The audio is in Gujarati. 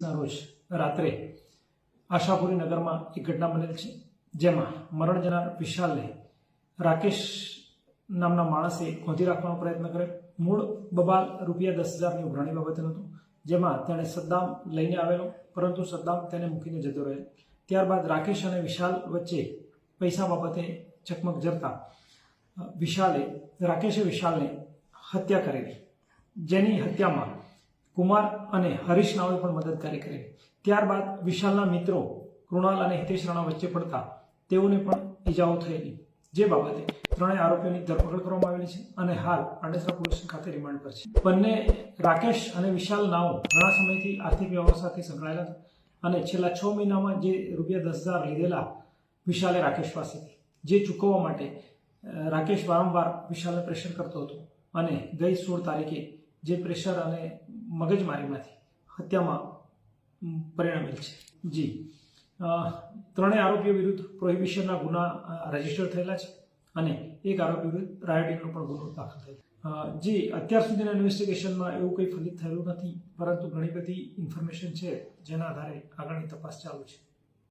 રોજ રાત્રે આશાપુરી નગરમાં એક ઘટના બનેલ છે, જેમાં મરણ જનાર વિશાલને રાકેશ નામના માણસે ગોંધી રાખવાનો પ્રયત્ન કર્યો. મૂળ બબાલ ₹10,000ની ઉઘરાણી બાબતનું હતું, જેમાં તેણે સદ્દામ લઈને આવેલો, પરંતુ સદ્દામ તેને મૂકીને જતો રહ્યો. ત્યારબાદ રાકેશ અને વિશાલ વચ્ચે પૈસા બાબતે ચકમક જરતા રાકેશે વિશાલને હત્યા કરેલી, જેની હત્યામાં કુમાર અને હરીશ નાવે પણ મદદગારી કરેલી. ત્યારબાદ વિશાલના મિત્રો કૃણાલ અને હિતેશ રાણા વચ્ચે પડતા તેઓને પણ ઈજાઓ થયેલી, જે બાબતે ત્રણેય આરોપીઓની ધરપકડ કરવામાં આવેલી છે અને હાલ પાંડેસરા પોલીસ ખાતે રિમાન્ડ પર છે. બંને રાકેશ અને વિશાલ નાઓ ઘણા સમયથી આર્થિક વ્યવહાર સાથે સંકળાયેલા હતા અને છેલ્લા 6 મહિનામાં જે ₹10,000 લીધેલા વિશાલે રાકેશ પાસેથી, જે ચૂકવવા માટે રાકેશ વારંવાર વિશાલને પ્રેશર કરતો હતો અને ગઈ 16 તારીખે જે પ્રેશર અને મગજમારીમાંથી હત્યામાં પરિણમેલ છે. જી ત્રણેય આરોપીઓ વિરુદ્ધ પ્રોહિબિશનના ગુના રજીસ્ટર થયેલા છે અને એક આરોપી વિરુદ્ધ રાયોટિંગનો પણ ગુનો દાખલ થયેલો. જી અત્યાર સુધીના ઇન્વેસ્ટિગેશનમાં એવું કંઈ ફલિત થયેલું નથી, પરંતુ ઘણી બધી ઇન્ફોર્મેશન છે જેના આધારે આગળની તપાસ ચાલુ છે.